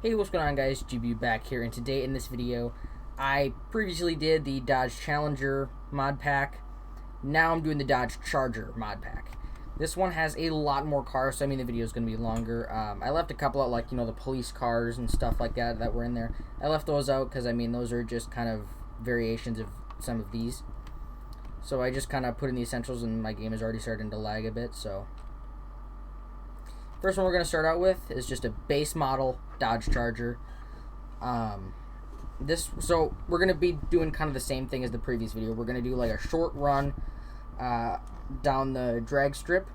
Hey, what's going on, guys? GB back here, and today in this video I previously did the Dodge Challenger mod pack. Now I'm doing the Dodge Charger mod pack. This one has a lot more cars, so I mean the video is going to be longer. I left a couple out, like, you know, the police cars and stuff like that were in there. I left those out because, I mean, those are just kind of variations of some of these. So I just kind of put in the essentials, and my game is already starting to lag a bit, so... First one we're going to start out with is just a base model Dodge Charger. So we're going to be doing kind of the same thing as the previous video. We're going to do like a short run down the drag strip.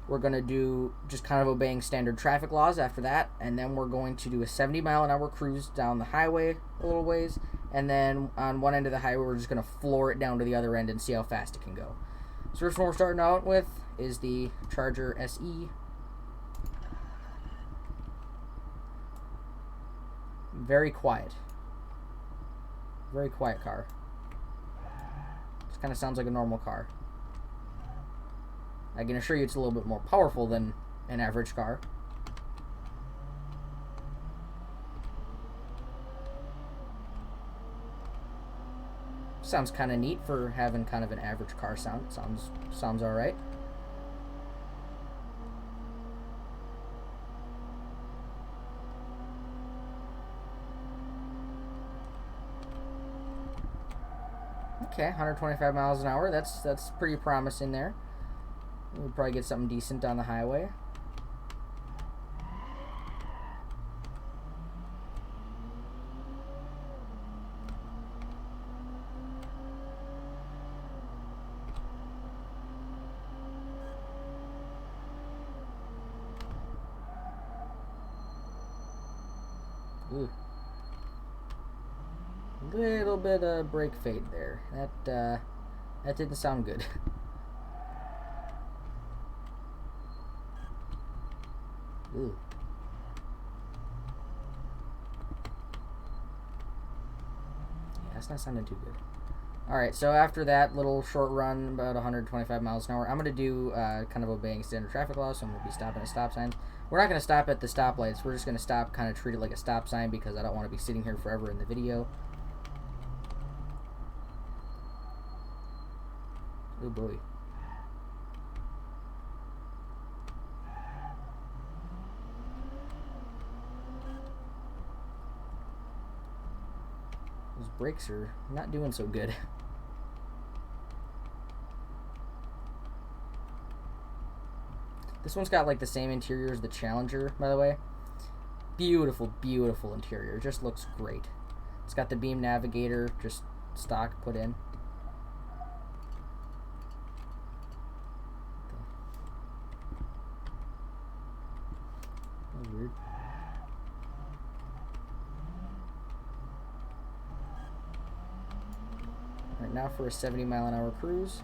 We're going to do just kind of obeying standard traffic laws after that. And then we're going to do a 70-mile-an-hour cruise down the highway a little ways. And then on one end of the highway, we're just going to floor it down to the other end and see how fast it can go. So first one we're starting out with is the Charger SE. Very quiet. Very quiet car. Just kind of sounds like a normal car. I can assure you it's a little bit more powerful than an average car. Sounds kind of neat for having kind of an average car sound. Sounds alright. Okay, 125 miles an hour. That's pretty promising there. We'll probably get something decent on the highway. Ooh. Little bit of brake fade there. That didn't sound good. Ooh. Yeah, that's not sounding too good. Alright, so after that little short run, about 125 miles an hour, I'm going to do kind of obeying standard traffic laws, so I'm going to be stopping at stop signs. We're not going to stop at the stoplights. We're just going to stop, kind of treat it like a stop sign, because I don't want to be sitting here forever in the video. Oh boy. Those brakes are not doing so good. This one's got like the same interior as the Challenger, by the way. Beautiful, beautiful interior. Just looks great. It's got the beam navigator, just stock put in. Weird. Alright, now for a 70-mile-an-hour cruise.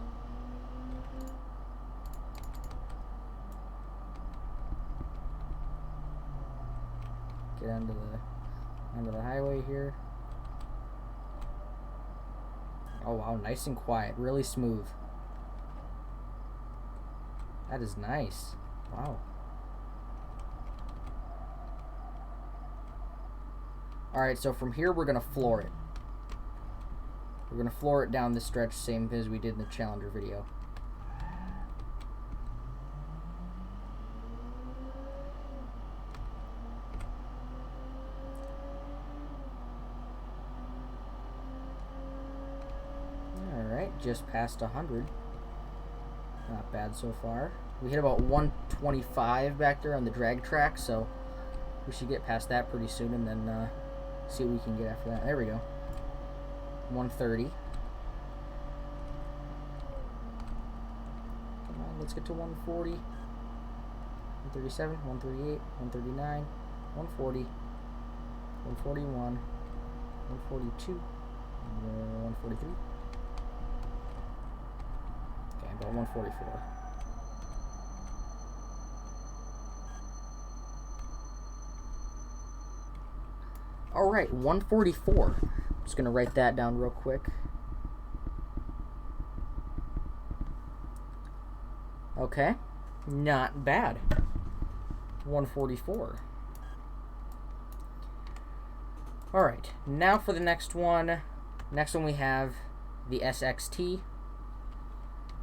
Get onto the highway here. Oh wow, nice and quiet, really smooth. That is nice. Wow. Alright, so from here we're going to floor it. We're going to floor it down this stretch, same as we did in the Challenger video. Alright, just past 100. Not bad so far. We hit about 125 back there on the drag track, so we should get past that pretty soon, and then see what we can get after that. There we go. 130. Come on, let's get to 140. 137, 138, 139, 140, 141, 142, 143. Okay, about 144. Alright, 144. I'm just going to write that down real quick. Okay, not bad. 144. Alright, now for the next one. Next one we have the SXT.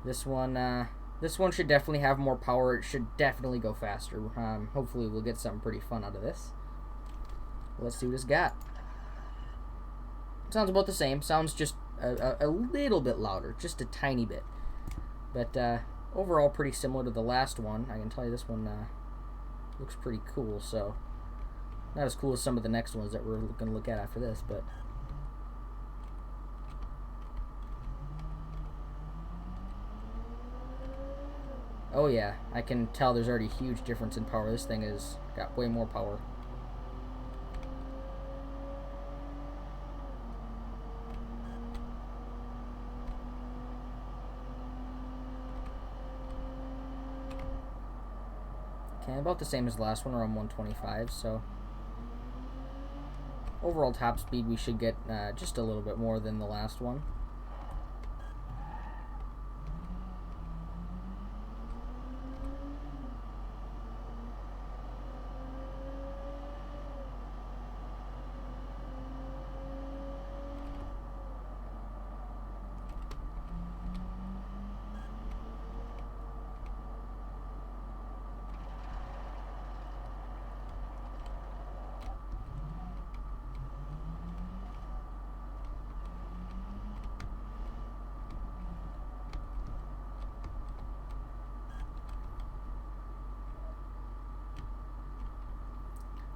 This one should definitely have more power. It should definitely go faster. Hopefully we'll get something pretty fun out of this. Let's see what it's got. Sounds about the same. Sounds just a little bit louder, just a tiny bit. But overall pretty similar to the last one. I can tell you this one looks pretty cool, so not as cool as some of the next ones that we're going to look at after this, but oh yeah, I can tell there's already a huge difference in power. This thing has got way more power. Okay, about the same as the last one, around 125, so overall top speed we should get just a little bit more than the last one.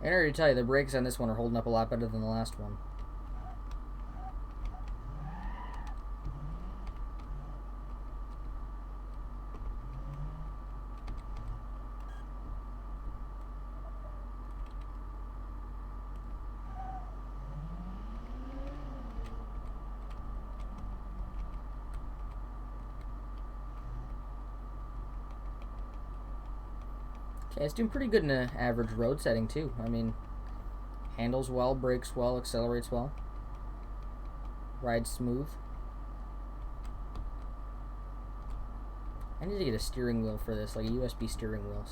I already tell you, the brakes on this one are holding up a lot better than the last one. Okay, it's doing pretty good in an average road setting too. I mean, handles well, brakes well, accelerates well, rides smooth. I need to get a steering wheel for this, like a USB steering wheel,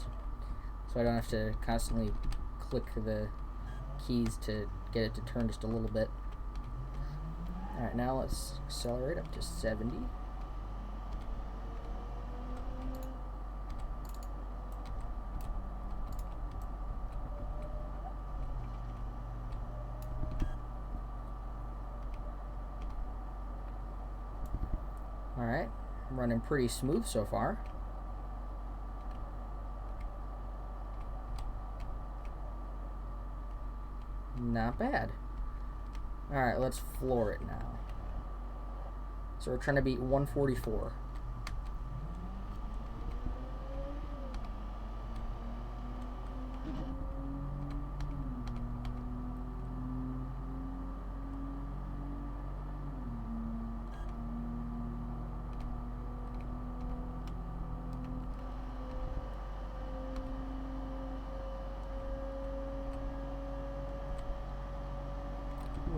so I don't have to constantly click the keys to get it to turn just a little bit. Alright, now let's accelerate up to 70. Alright, running pretty smooth so far. Not bad. Alright, let's floor it now. So we're trying to beat 144.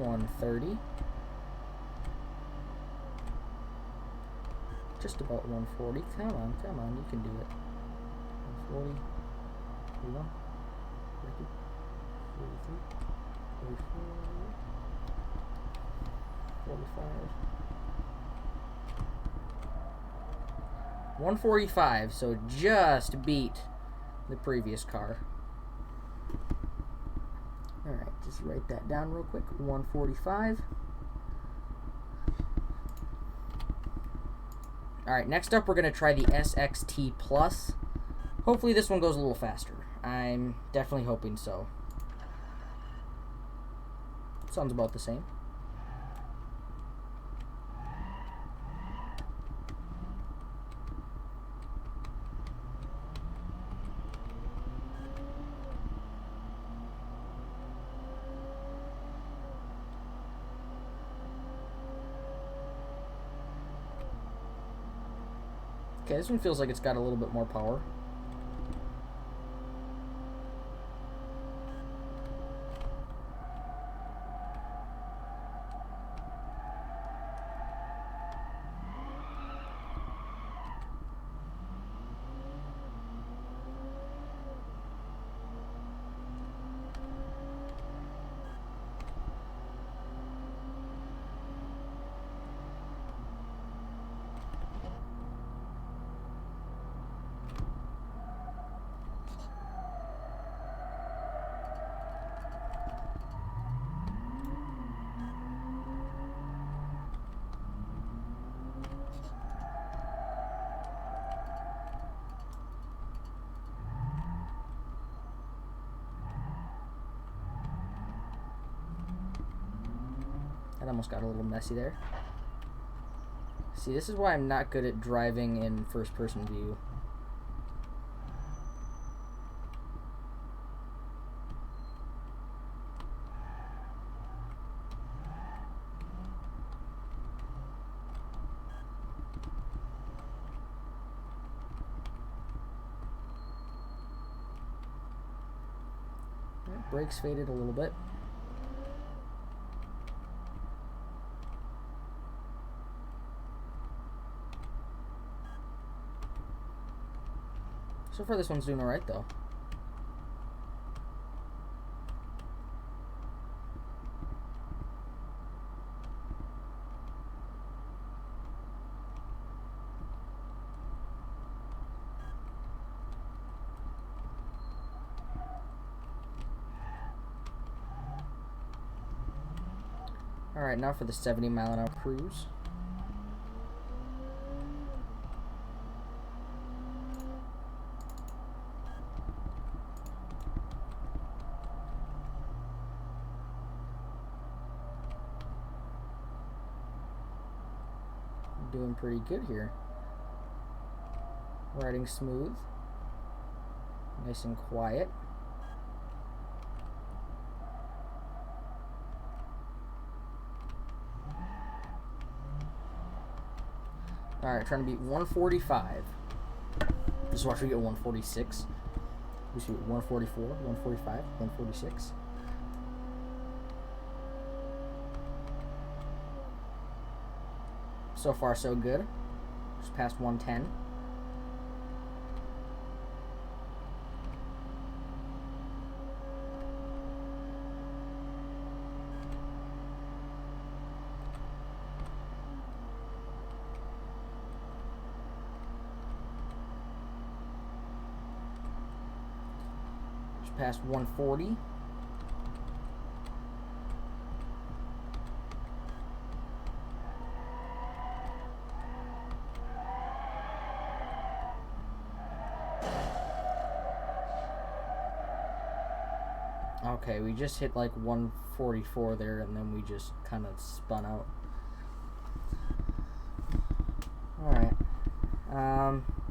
$130. Just about 140. Come on, come on, you can do it. 140. 41. 42. 43. 44. 45. 145, so just beat the previous car. Alright, just write that down real quick. 145. Alright, next up we're going to try the SXT Plus. Hopefully this one goes a little faster. I'm definitely hoping so. Sounds about the same. Okay, this one feels like it's got a little bit more power. That almost got a little messy there. See, this is why I'm not good at driving in first-person view. Brakes faded a little bit. So far this one's doing alright though. Alright, now for the 70-mile-an-hour cruise. Doing pretty good here. Riding smooth. Nice and quiet. Alright, trying to beat 145. Just watch we get 146. We should get 144, 145, 146. So far, so good. Just past 110. Just past 140. Okay, we just hit like 144 there, and then we just kind of spun out. Alright.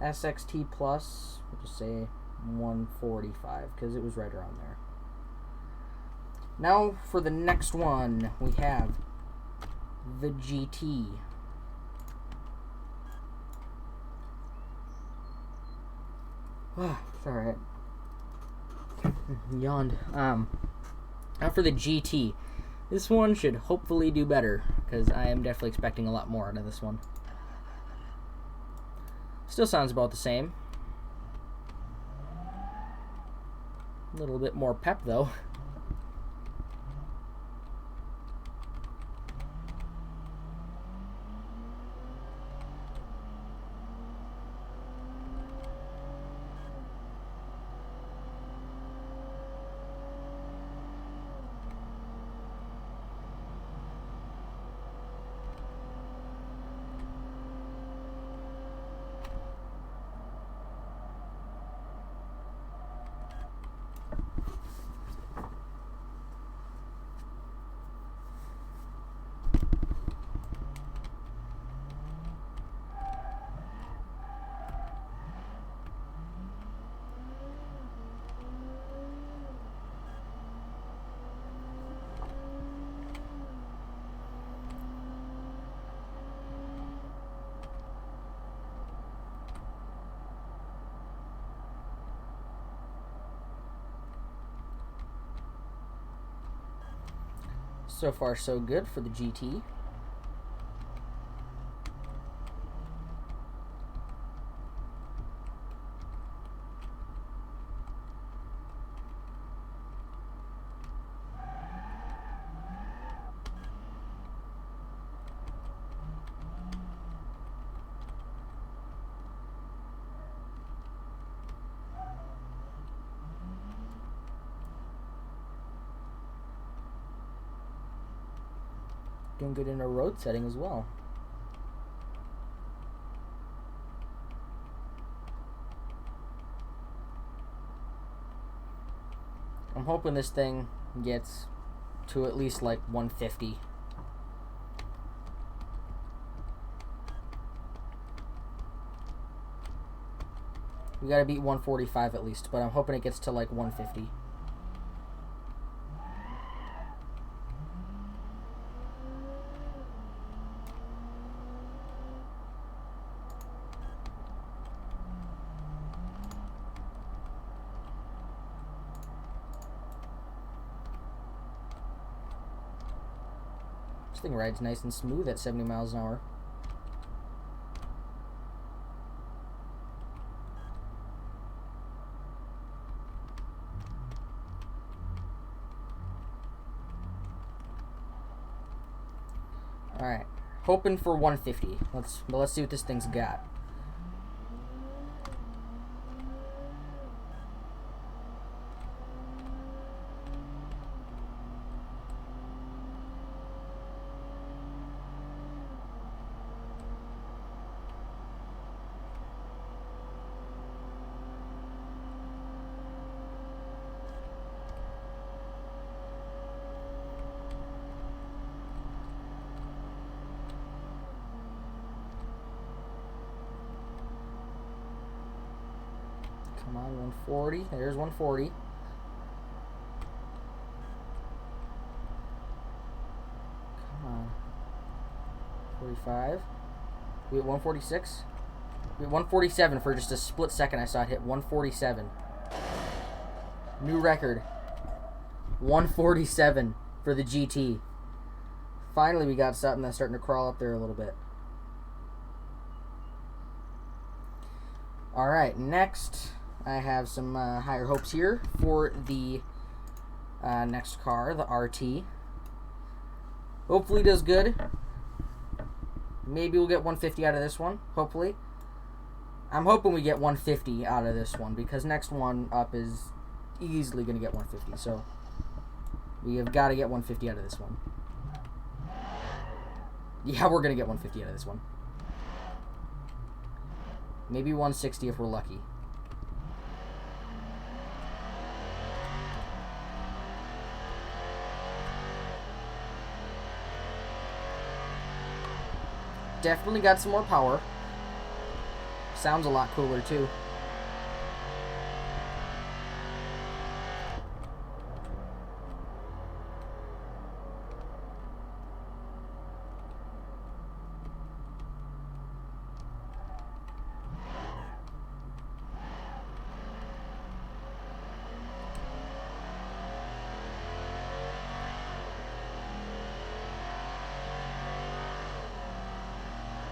SXT plus, we'll just say 145, because it was right around there. Now for the next one, we have the GT. It's alright. Yawned. Now for the GT. This one should hopefully do better, because I am definitely expecting a lot more out of this one. Still sounds about the same. A little bit more pep though. So far, so good for the GT. Doing good in a road setting as well. I'm hoping this thing gets to at least like 150. We gotta beat 145 at least, but I'm hoping it gets to like 150. This thing rides nice and smooth at 70 miles an hour. Alright, hoping for 150. Let's see what this thing's got. Come on, 140. There's 140. Come on. 45. We at 146. We at 147 for just a split second. I saw it hit 147. New record. 147 for the GT. Finally, we got something that's starting to crawl up there a little bit. Alright, next I have some higher hopes here for the next car, the RT. Hopefully it does good. Maybe we'll get 150 out of this one, hopefully. I'm hoping we get 150 out of this one because next one up is easily going to get 150. So we have got to get 150 out of this one. Yeah, we're going to get 150 out of this one. Maybe 160 if we're lucky. Definitely got some more power. Sounds a lot cooler too.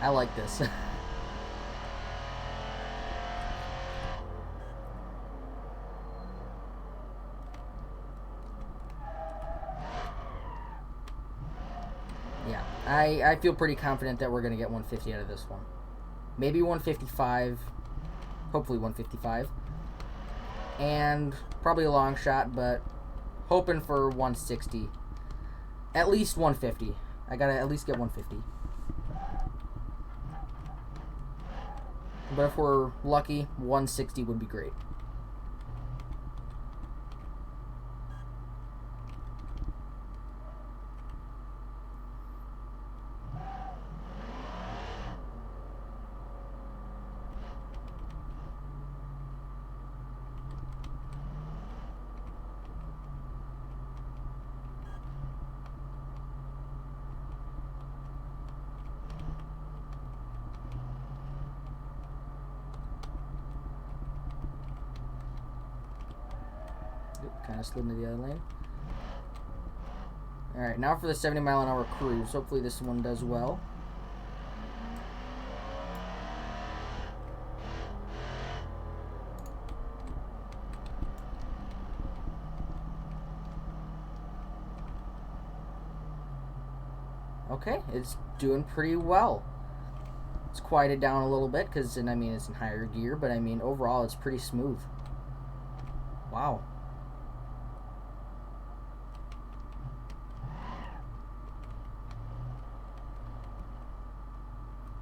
I like this. Yeah, I feel pretty confident that we're going to get 150 out of this one. Maybe 155. Hopefully 155. And probably a long shot, but hoping for 160. At least 150. I got to at least get 150. But if we're lucky, 160 would be great. Kind of slid into the other lane. Alright, now for the 70 mile an hour cruise. Hopefully this one does well. Okay, it's doing pretty well. It's quieted down a little bit because, I mean, it's in higher gear, but I mean, overall, it's pretty smooth. Wow.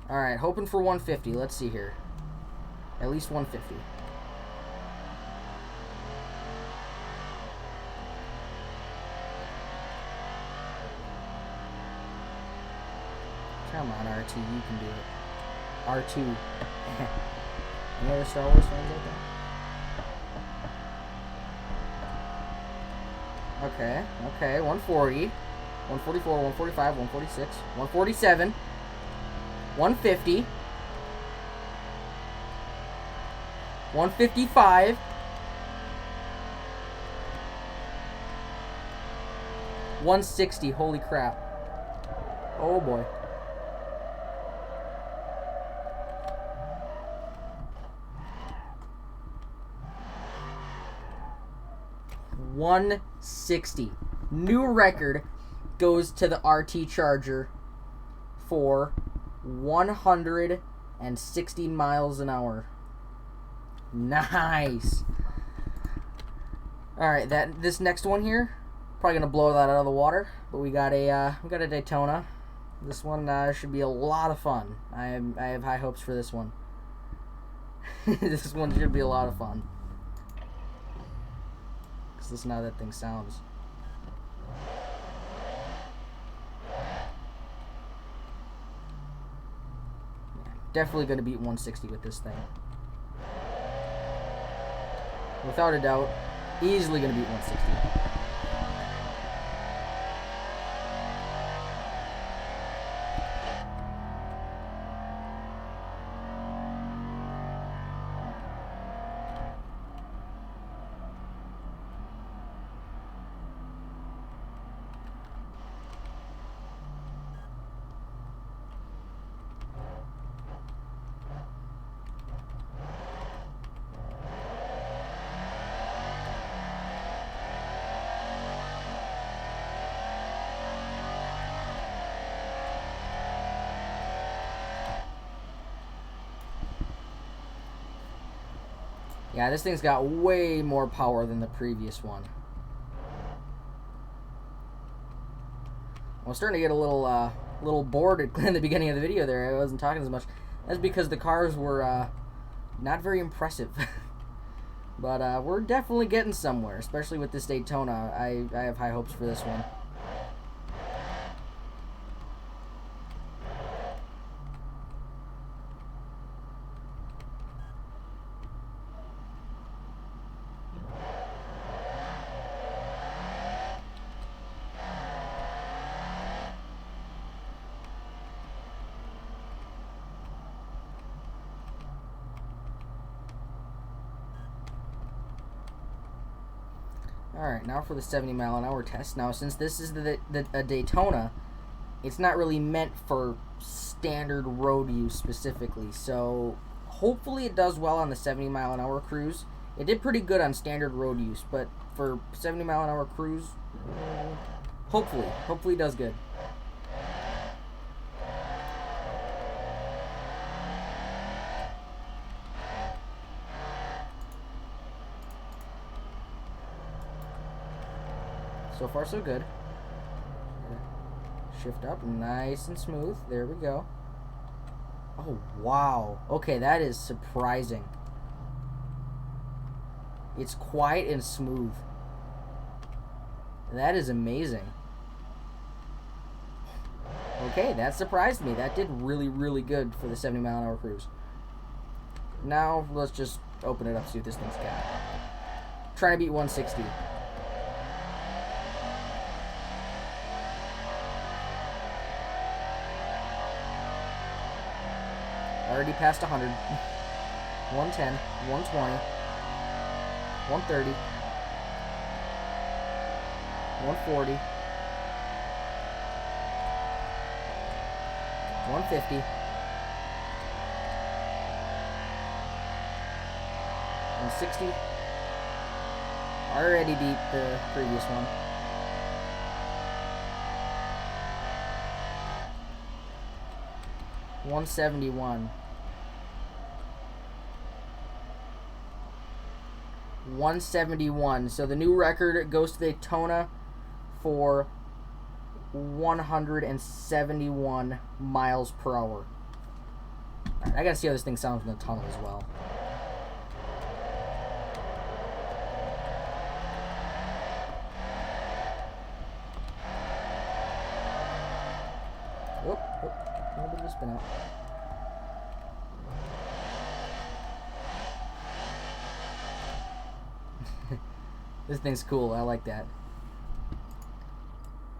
Alright, hoping for 150. Let's see here. At least 150. Come on, RT, you can do it. R2. Any other Star Wars fans out there? Okay, okay, 140, 144, 145, 146, 147, 150, 155, 160, holy crap. Oh boy. $160. New record goes to the RT Charger for 160 miles an hour. Nice. All right, this next one here, probably gonna blow that out of the water. But we got a Daytona. This one should be a lot of fun. I have high hopes for this one. This one should be a lot of fun. Cause listen how that thing sounds. Definitely gonna beat 160 with this thing. Without a doubt, easily gonna beat 160. Yeah, this thing's got way more power than the previous one. I was starting to get a little bored in the beginning of the video there. I wasn't talking as much. That's because the cars were not very impressive. But we're definitely getting somewhere, especially with this Daytona. I have high hopes for this one. Alright, now for the 70-mile-an-hour test. Now, since this is a Daytona, it's not really meant for standard road use specifically. So, hopefully it does well on the 70-mile-an-hour cruise. It did pretty good on standard road use, but for 70-mile-an-hour cruise, hopefully it does good. So far, so good. Shift up, nice and smooth. There we go. Oh, wow. Okay, that is surprising. It's quiet and smooth. That is amazing. Okay, that surprised me. That did really, really good for the 70-mile-an-hour cruise. Now, let's just open it up, see what this thing's got. Trying to beat 160. Already past 100. 110, 120, 130, 140, 150, 160. Already beat the previous one. $171. 171. So the new record goes to Daytona for 171 miles per hour. Right, I gotta see how this thing sounds in the tunnel as well. A little bit of a spin out. This thing's cool. I like that.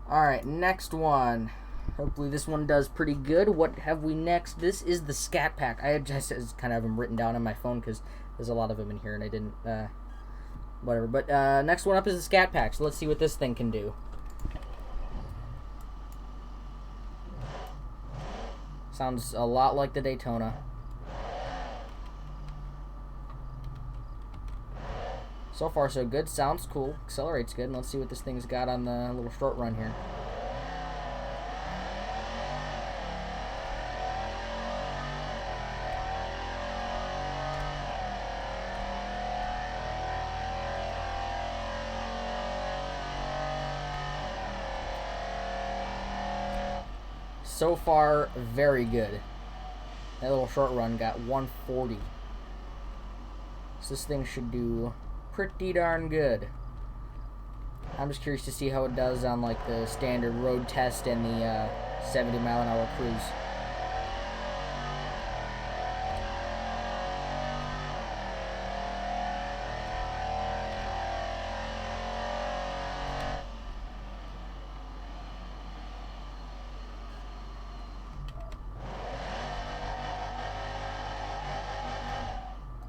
Alright, next one. Hopefully this one does pretty good. What have we next? This is the Scat Pack. I just kind of have them written down on my phone because there's a lot of them in here and I didn't, whatever. But next one up is the Scat Pack. So let's see what this thing can do. Sounds a lot like the Daytona. So far so good. Sounds cool. Accelerates good. And let's see what this thing's got on the little short run here. So far, very good. That little short run got 140. So this thing should do pretty darn good. I'm just curious to see how it does on like the standard road test and the 70-mile-an-hour cruise.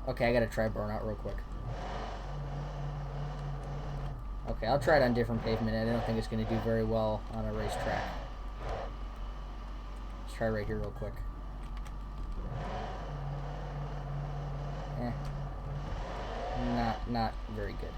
Okay, I gotta try burnout real quick. Okay, I'll try it on different pavement. I don't think it's gonna do very well on a racetrack. Let's try right here real quick. Not very good.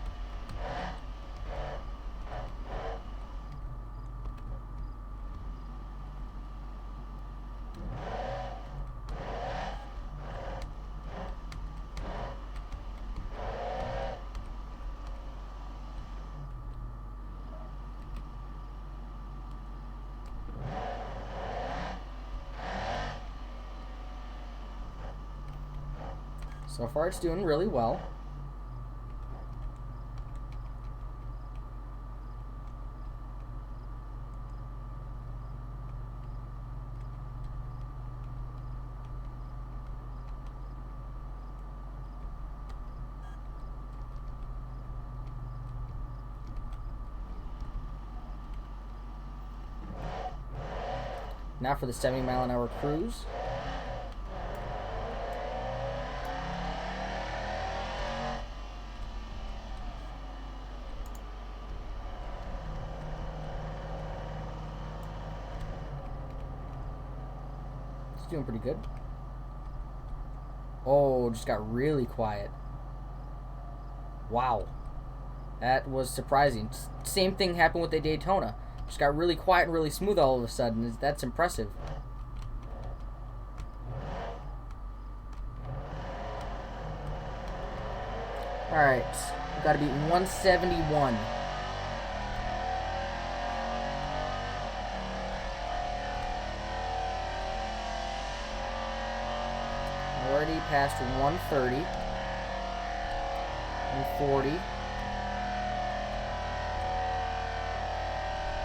So far it's doing really well. Now for the 70-mile-an-hour cruise. Doing pretty good. Oh, just got really quiet. Wow. That was surprising. Same thing happened with the Daytona. Just got really quiet and really smooth all of a sudden. That's impressive. Alright. We've got to beat 171. Already past 130, 140,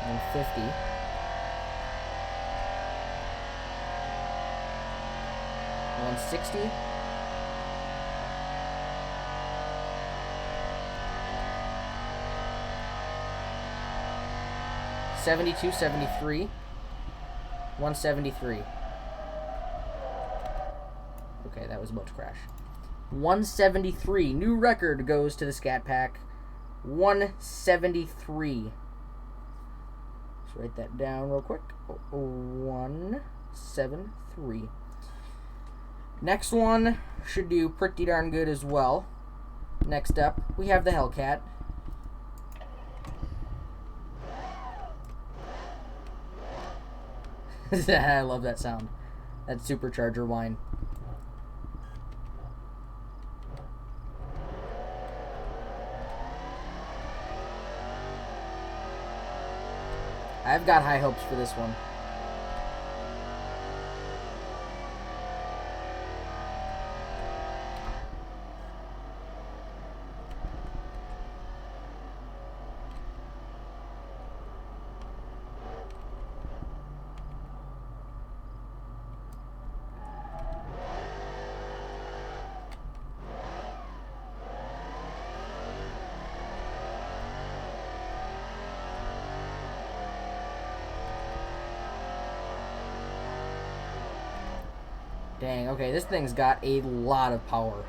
150, 160, 72, 73, 173. Okay, that was about to crash. 173. New record goes to the Scat Pack. 173. Let's write that down real quick. 173. Next one should do pretty darn good as well. Next up, we have the Hellcat. I love that sound. That supercharger whine. I've got high hopes for this one. Dang, okay, this thing's got a lot of power.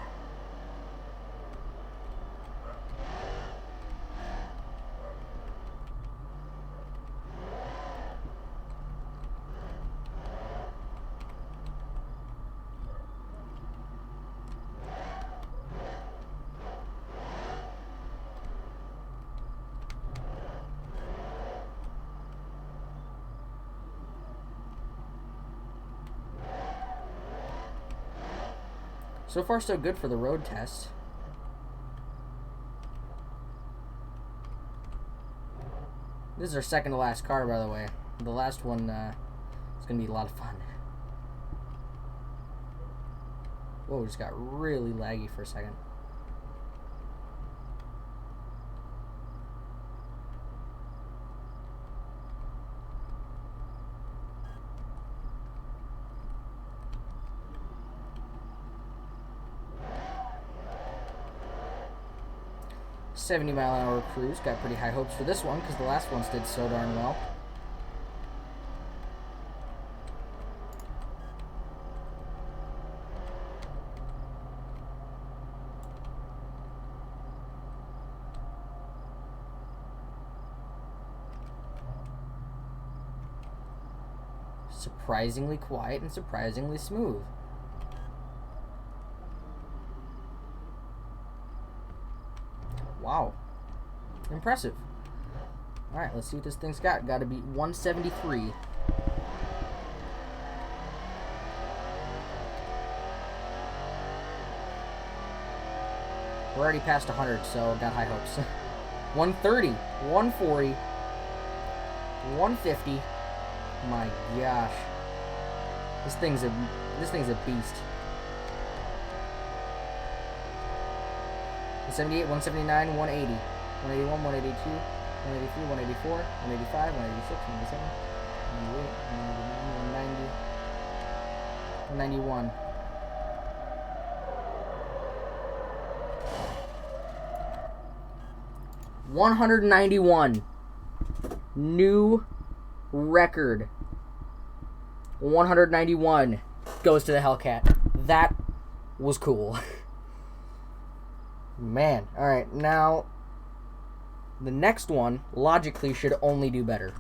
So far, so good for the road test. This is our second to last car, by the way. The last one is going to be a lot of fun. Whoa, just got really laggy for a second. $70-mile-an-hour cruise. Got pretty high hopes for this one because the last ones did so darn well. Surprisingly quiet and surprisingly smooth. Wow. Impressive. Alright, let's see what this thing's got. Gotta be 173. We're already past 100, so got high hopes. 130, 140, 150. My gosh. This thing's a beast. 178, 179, 180, 181, 182, 183, 184, 185, 186, 187, 188, 189, 190, 191. $191. New record. 191 goes to the Hellcat. That was cool. Man, alright, now the next one logically should only do better.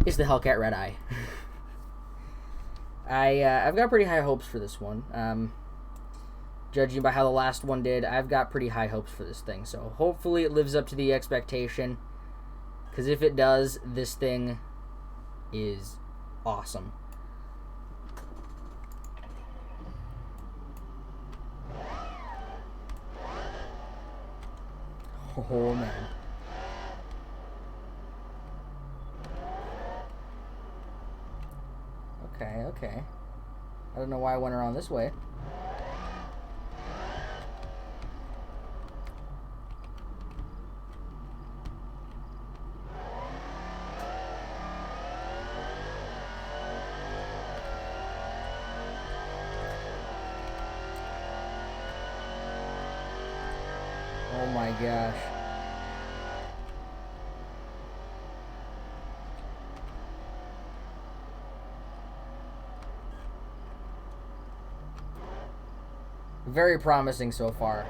Is the Hellcat Redeye. I've got pretty high hopes for this one. Judging by how the last one did, I've got pretty high hopes for this thing. So hopefully it lives up to the expectation. Because if it does, this thing is awesome. Oh, man. Okay. I don't know why I went around this way. Oh my gosh. Very promising so far.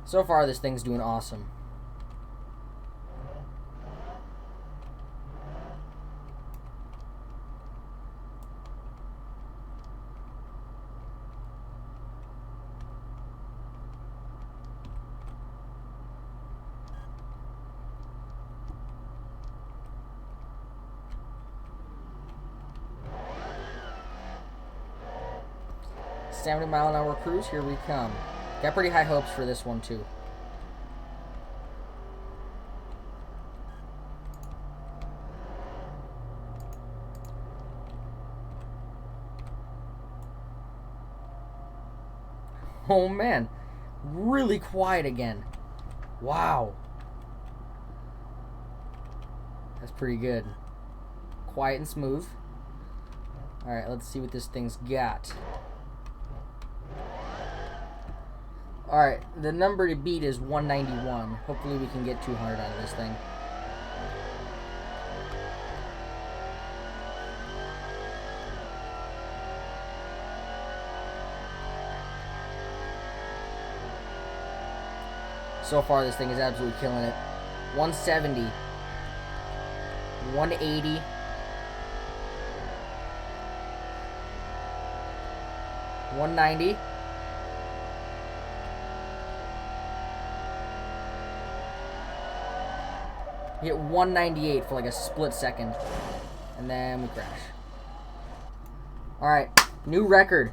So far, this thing's doing awesome. 70-mile-an-hour cruise, here we come. Got pretty high hopes for this one, too. Oh, man. Really quiet again. Wow. That's pretty good. Quiet and smooth. Alright, let's see what this thing's got. Alright, the number to beat is 191. Hopefully we can get 200 out of this thing. So far, this thing is absolutely killing it. 170. 180. 190. Hit 198 for like a split second. And then we crash. Alright, new record.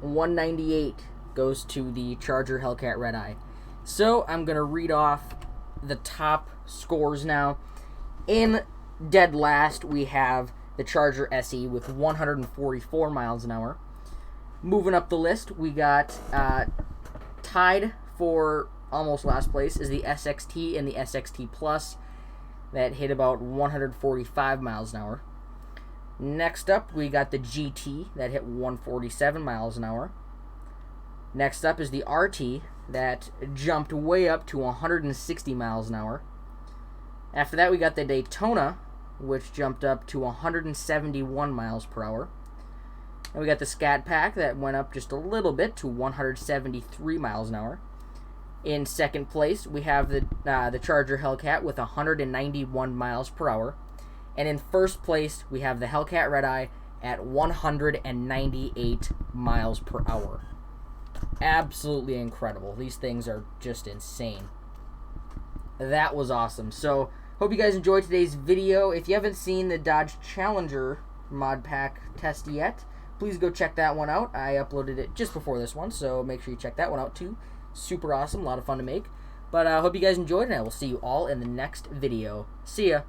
$198 goes to the Charger Hellcat Redeye. So I'm going to read off the top scores now. In dead last, we have the Charger SE with 144 miles an hour. Moving up the list, we got tied for almost last place is the SXT and the SXT Plus that hit about 145 miles an hour. Next up, we got the GT that hit 147 miles an hour. Next up is the RT that jumped way up to 160 miles an hour. After that, we got the Daytona, which jumped up to 171 miles per hour. And we got the Scat Pack that went up just a little bit to 173 miles an hour. In second place, we have the Charger Hellcat with 191 miles per hour. And in first place, we have the Hellcat Redeye at 198 miles per hour. Absolutely incredible. These things are just insane. That was awesome. So, hope you guys enjoyed today's video. If you haven't seen the Dodge Challenger mod pack test yet, please go check that one out. I uploaded it just before this one, so make sure you check that one out too. Super awesome, a lot of fun to make. But I hope you guys enjoyed, and I will see you all in the next video. See ya!